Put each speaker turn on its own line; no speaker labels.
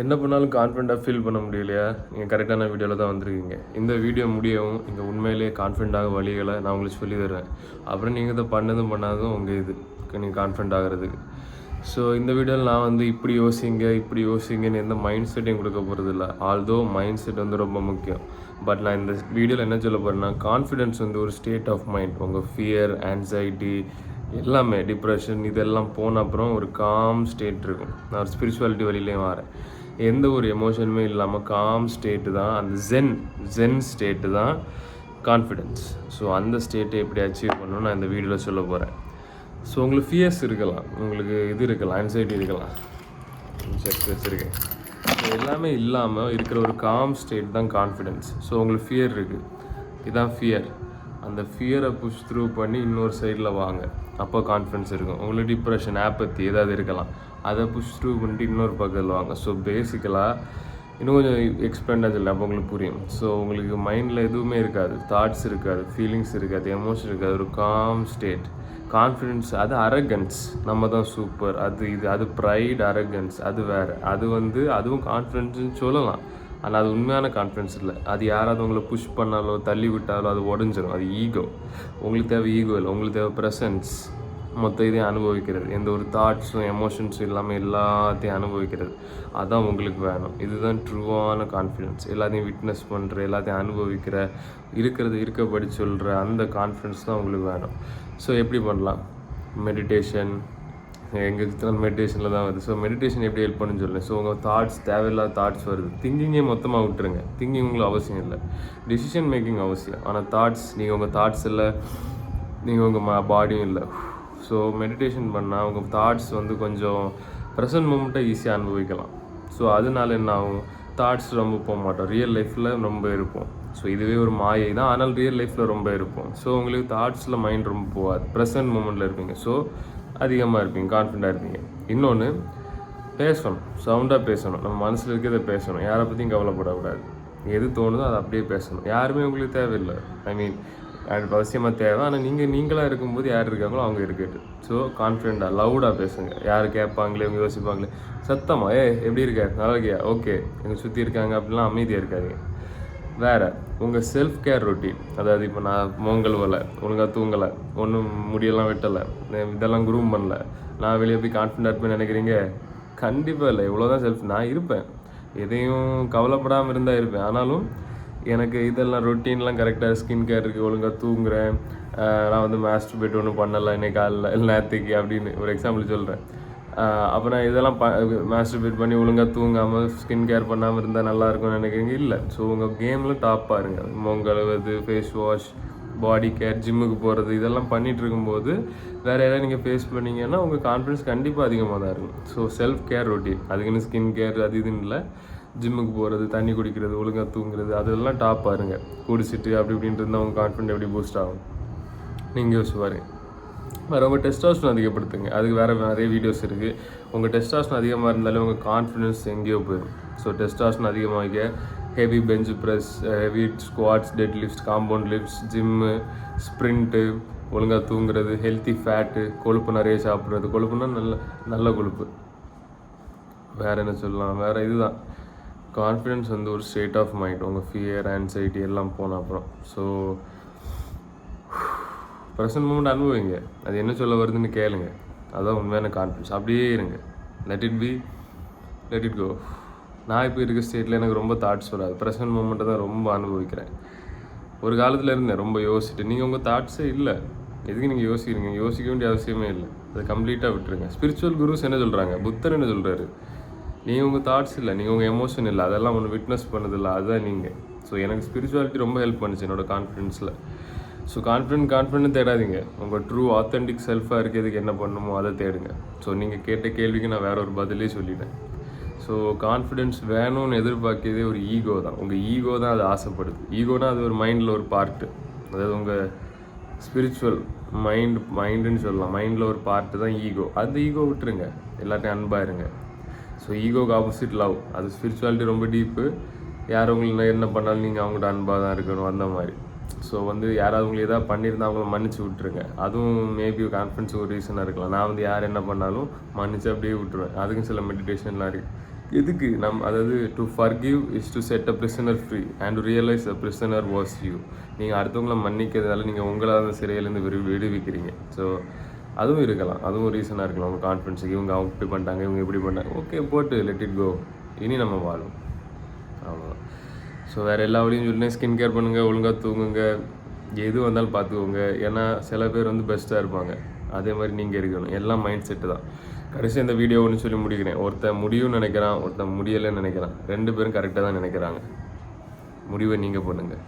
என்ன பண்ணாலும் கான்ஃபிடென்ட்டாக ஃபீல் பண்ண முடியலையா? நீங்கள் கரெக்டான வீடியோவில் தான் வந்திருக்கீங்க. இந்த வீடியோ முடியவும் இங்கே உண்மையிலேயே கான்ஃபிடென்ட்டாக வழிகளை நான் உங்களுக்கு சொல்லி தருவேன். அப்புறம் நீங்கள் இதை பண்ணதும் பண்ணாததும் உங்கள் இது நீங்கள் கான்ஃபிடென்ட் ஆகிறதுக்கு. ஸோ இந்த வீடியோவில் நான் வந்து இப்படி யோசிங்கன்னு எந்த மைண்ட் செட்டையும் கொடுக்க போகிறதில்ல. ஆல்தோ மைண்ட் செட் வந்து ரொம்ப முக்கியம். பட் நான் இந்த வீடியோவில் என்ன சொல்ல போகிறேன்னா, கான்ஃபிடென்ஸ் வந்து ஒரு ஸ்டேட் ஆஃப் மைண்ட். உங்கள் ஃபியர், ஆன்சைட்டி எல்லாமே, டிப்ரெஷன் இதெல்லாம் போன அப்புறம் ஒரு காம் ஸ்டேட் இருக்கும். நான் ஒரு ஸ்பிரிச்சுவாலிட்டி வழியிலையும் வரேன். எந்த ஒரு எமோஷனுமே இல்லாமல் காம் ஸ்டேட்டு தான் அந்த ஜென் ஸ்டேட்டு தான் கான்ஃபிடென்ஸ். ஸோ அந்த ஸ்டேட்டை எப்படி அச்சீவ் பண்ணணும்னு நான் இந்த வீடியோவில் சொல்ல போகிறேன். ஸோ உங்களுக்கு ஃபியர்ஸ் இருக்கலாம், உங்களுக்கு இது இருக்கலாம், ஆன்சைட்டி இருக்கலாம், செக் வச்சுருக்கேன். ஸோ எல்லாமே இல்லாமல் இருக்கிற ஒரு காம் ஸ்டேட் தான் கான்ஃபிடென்ஸ். ஸோ உங்களுக்கு ஃபியர் இருக்குது, இதுதான் ஃபியர். அந்த ஃபியரை புஷ் த்ரூ பண்ணி இன்னொரு சைடில் வாங்க, அப்போ கான்ஃபிடென்ஸ் இருக்கும். உங்களுக்கு டிப்ரெஷன், ஆப்பத்தி ஏதாவது இருக்கலாம், அதை புஷ் த்ரூ பண்ணிட்டு இன்னொரு பக்கத்தில் வாங்க. ஸோ பேசிக்கலாக இன்னும் கொஞ்சம் எக்ஸ்பிளைண்டாக சொல்லலாம், அப்போ உங்களுக்கு புரியும். ஸோ உங்களுக்கு மைண்டில் எதுவுமே இருக்காது, தாட்ஸ் இருக்காது, ஃபீலிங்ஸ் இருக்காது, எமோஷன் இருக்காது, ஒரு காம் ஸ்டேட். கான்ஃபிடென்ஸ் அது அரகன்ஸ், நம்ம தான் சூப்பர், அது ப்ரைட், அரகன்ஸ் அது வேறு. அதுவும் கான்ஃபிடென்ஸ்னு சொல்லலாம், ஆனால் அது உண்மையான கான்ஃபிடென்ஸ் இல்லை. அது யாராவது உங்களை புஷ் பண்ணாலோ தள்ளி விட்டாலோ அது உடஞ்சிடும், அது ஈகோ. உங்களுக்கு தேவை ஈகோ இல்லை, உங்களுக்கு தேவை ப்ரெசன்ஸ். மொத்த இதையும் அனுபவிக்கிறது, எந்த ஒரு தாட்ஸும் எமோஷன்ஸும் இல்லாமல் எல்லாத்தையும் அனுபவிக்கிறது, அதுதான் உங்களுக்கு வேணும். இதுதான் ட்ரூவான கான்ஃபிடென்ஸ். எல்லாத்தையும் விட்னஸ் பண்ணுற, எல்லாத்தையும் அனுபவிக்கிற, இருக்கிறது இருக்கப்படி சொல்கிற அந்த கான்ஃபிடென்ஸ் தான் உங்களுக்கு வேணும். ஸோ எப்படி பண்ணலாம்? மெடிடேஷன், எங்கள் மெடிடேஷனில் தான் வருது. ஸோ மெடிடேஷன் எப்படி ஹெல்ப் பண்ணுன்னு சொல்லுங்கள். ஸோ உங்கள் தாட்ஸ், தேவையில்லாத தாட்ஸ் வருது, திங்கிங்கே மொத்தமாக விட்டுருங்க. திங்கிங் உங்களுக்கு அவசியம் இல்லை, டிசிஷன் மேக்கிங் அவசியம். ஆனால் தாட்ஸ், நீங்கள் உங்கள் தாட்ஸ் இல்லை, நீங்கள் உங்கள் பாடியும் இல்லை. ஸோ மெடிடேஷன் பண்ணால் உங்கள் தாட்ஸ் வந்து கொஞ்சம் ப்ரெசன்ட் மூமெண்ட்டை ஈஸியாக அனுபவிக்கலாம். ஸோ அதனால என்ன ஆகும், தாட்ஸ் ரொம்ப போக மாட்டோம், ரியல் லைஃப்பில் ரொம்ப இருப்போம். ஸோ இதுவே ஒரு மாயை தான், ஆனால் ரியல் லைஃப்பில் ரொம்ப இருப்போம். ஸோ உங்களுக்கு தாட்ஸில் மைண்ட் ரொம்ப போகாது, ப்ரெசன்ட் மூமெண்ட்டில் இருப்பீங்க. ஸோ அதிகமாக இருப்பீங்க, கான்ஃபிடென்ட்டாக இருப்பீங்க. இன்னொன்று, பேசணும், சவுண்டாக பேசணும், நம்ம மனசில் இருக்கிறத பேசணும், யாரை பற்றியும் கவலைப்படக்கூடாது. எது தோணுதோ அதை அப்படியே பேசணும். யாருமே உங்களுக்கு தேவையில்லை, அது அவசியமாக தேவை. ஆனால் நீங்களாக இருக்கும்போது யார் இருக்காங்களோ அவங்க இருக்கட்டும். ஸோ கான்ஃபிடென்ட்டாக லவுடாக பேசுங்க. யார் கேட்பாங்களே, அவங்க யோசிப்பாங்களே, சத்தமாக எப்படி இருக்க, நல்லா இருக்கியா, ஓகே, எங்கள் சுற்றி இருக்காங்க அப்படிலாம் அமைதியாக இருக்காதிங்க. வேறு உங்கள் செல்ஃப் கேர் ரொட்டீன், அதாவது இப்போ நான் மோங்கல்வலை, ஒழுங்காக தூங்கலை, ஒன்றும் முடியெல்லாம் வெட்டலை, இதெல்லாம் குரூம் பண்ணல, நான் வெளியே போய் கான்ஃபிடென்ட்டாக இருப்பேன்னு நினைக்கிறீங்க? கண்டிப்பாக இல்லை. இவ்வளோதான் செல்ஃப். நான் இருப்பேன், எதையும் கவலைப்படாமல் இருந்தால் இருப்பேன். ஆனாலும் எனக்கு இதெல்லாம் ரொட்டீன்லாம் கரெக்டாக, ஸ்கின் கேர் இருக்குது, ஒழுங்காக தூங்குறேன், நான் வந்து மாஸ்டர்பேட் ஒன்றும் பண்ணலை இன்னைக்கு காலைல இல்லை நேற்றுக்கு அப்படின்னு ஒரு எக்ஸாம்பிள் சொல்கிறேன். அப்போ நான் இதெல்லாம் மாஸ்டர்பேட் பண்ணி ஒழுங்காக தூங்காமல் ஸ்கின் கேர் பண்ணாமல் இருந்தால் நல்லாயிருக்கும்னு நினைக்கிறீங்க? இல்லை. ஸோ உங்கள் கேமில் டாப்பாக இருங்க. முகம் கழுவுறது, ஃபேஸ் வாஷ், பாடி கேர், ஜிம்முக்கு போகிறது, இதெல்லாம் பண்ணிகிட்டு இருக்கும்போது வேறு யாராவது நீங்கள் ஃபேஸ் பண்ணிங்கன்னா உங்கள் கான்ஃபிடன்ஸ் கண்டிப்பாக அதிகமாக தான் இருக்கும். ஸோ செல்ஃப் கேர் ரொட்டீன், அதுக்குன்னு ஸ்கின் கேர் அது இதுன்னு இல்லை, ஜிம்முக்கு போகிறது, தண்ணி குடிக்கிறது, ஒழுங்காக தூங்குறது, அதெல்லாம் டாப்பாக இருங்க. குடிச்சிட்டு அப்படி இப்படின்ட்டு இருந்தால் உங்கள் கான்ஃபிடென்ட் எப்படி பூஸ்ட் ஆகும் நீங்கள் யோசிச்சு பாருங்க. வேறு உங்கள் டெஸ்டாஸ்டரோன் அதிகப்படுத்துங்க, அதுக்கு வேறு நிறைய வீடியோஸ் இருக்குது. உங்கள் டெஸ்டாஸ்டரோன் அதிகமாக இருந்தாலே உங்கள் கான்ஃபிடென்ஸ் எங்கேயோ போயிடும். ஸோ டெஸ்டாஸ்டரோன் அதிகமாக heavy bench press, heavy squats, deadlifts, compound lifts, gym, sprint, ஒழுங்காக தூங்குறது, ஹெல்த்தி ஃபேட்டு, கொழுப்பு நிறைய சாப்பிட்றது. கொழுப்புனா நல்ல கொழுப்பு. வேறு என்ன சொல்லலாம்? வேறு இதுதான் கான்ஃபிடென்ஸ் வந்து ஒரு ஸ்டேட் ஆஃப் மைண்ட். உங்கள் ஃபியர், ஆன்சைட்டி எல்லாம் போன அப்புறம் ஸோ ப்ரெசன்ட் மூமெண்ட் அனுபவிங்க. அது என்ன சொல்ல வருதுன்னு கேளுங்க, அதுதான் உண்மையான கான்ஃபிடென்ஸ். அப்படியே இருங்க, லெட் இட் கோ. நான் இப்போ இருக்க ஸ்டேட்டில் எனக்கு ரொம்ப தாட்ஸ் வராது, ப்ரெசன்ட் மூமெண்ட்டை தான் ரொம்ப அனுபவிக்கிறேன். ஒரு காலத்தில் இருந்தேன் ரொம்ப யோசிச்சுட்டு. நீங்கள் உங்கள் தாட்ஸே இல்லை, எதுக்கு நீங்கள் யோசிக்கிறீங்க? யோசிக்க வேண்டிய அவசியமே இல்லை, அதை கம்ப்ளீட்டாக விட்டுருங்க. ஸ்பிரிச்சுவல் குருஸ் என்ன சொல்கிறாங்க, புத்தர் என்ன சொல்கிறாரு, நீங்கள் உங்கள் தாட்ஸ் இல்லை, நீங்கள் உங்கள் எமோஷன் இல்லை, அதெல்லாம் ஒன்று விட்னஸ் பண்ணதில்லை, அதுதான் நீங்கள். ஸோ எனக்கு ஸ்பிரிச்சுவாலிட்டி ரொம்ப ஹெல்ப் பண்ணிச்சு என்னோடய கான்ஃபிடென்ஸில். ஸோ கான்ஃபிடென்ட் தேடாதீங்க, உங்கள் ட்ரூ ஆத்தென்டிக் செல்ஃபாக இருக்கிறதுக்கு என்ன பண்ணணுமோ அதை தேடுங்க. ஸோ நீங்கள் கேட்ட கேள்விக்கு நான் வேற ஒரு பதிலே சொல்லிட்டேன். ஸோ கான்ஃபிடென்ஸ் வேணும்னு எதிர்பார்க்கிறதே ஒரு ஈகோ தான். உங்கள் ஈகோ தான் அது ஆசைப்படுது. ஈகோனா அது ஒரு மைண்டில் ஒரு பார்ட்டு, அதாவது உங்கள் ஸ்பிரிச்சுவல் மைண்டுன்னு சொல்லலாம். மைண்டில் ஒரு பார்ட்டு தான் ஈகோ. அந்த ஈகோ விட்டுருங்க, எல்லாத்தையும் அன்பாக இருங்க. ஸோ ஈகோக்கு ஆப்போசிட் லவ். அது ஸ்பிரிச்சுவாலிட்டி ரொம்ப டீப்பு. யார் உங்களுக்கு என்ன பண்ணாலும் நீங்கள் அவங்கள்ட்ட அன்பாக தான் இருக்கணும், அந்த மாதிரி. ஸோ யாராவது உங்களுக்கு எதாவது பண்ணியிருந்தால் அவங்கள மன்னிச்சு விட்டுருங்க. அதுவும் மேபி கான்ஃபிடன்ஸ் ஒரு ரீசனாக இருக்கலாம். நான் யார் என்ன பண்ணாலும் மன்னிச்சு அப்படியே விட்டுருவேன். அதுக்கும் சில மெடிடேஷன்லாம் இருக்குது. எதுக்கு அதாவது to forgive is to set a prisoner free and to realise a prisoner was you. நீங்கள் அடுத்தவங்கள மன்னிக்கிறதால நீங்கள் உங்களால் சிறையிலேருந்து விடுவிக்கிறீங்க. ஸோ அதுவும் இருக்கலாம், அதுவும் ரீசனாக இருக்கலாம் உங்கள் கான்ஃபிடன்ஸுக்கு. அவங்க இப்படி பண்ணிட்டாங்க, இவங்க இப்படி பண்ணிட்டாங்க, ஓகே போட்டு லெட் இட் கோ, இனி நம்ம வாழும், அவ்வளோதான். ஸோ வேறு எல்லா வழியும் சொல்லினேன், ஸ்கின் கேர் பண்ணுங்கள், ஒழுங்காக தூங்குங்க, எது வந்தாலும் பார்த்துக்கோங்க. ஏன்னா சில பேர் பெஸ்ட்டாக இருப்பாங்க, அதே மாதிரி நீங்கள் இருக்கணும். எல்லாம் மைண்ட் செட்டு தான். கடைசி இந்த வீடியோ ஒன்று சொல்லி முடிக்கிறேன். ஒருத்தன் முடியும்னு நினைக்கிறான், ஒருத்தன் முடியலைன்னு நினைக்கிறான். 2 பேரும் கரெக்டாக தான் நினைக்கிறாங்க. முடிவை நீங்கள் பண்ணுங்கள்.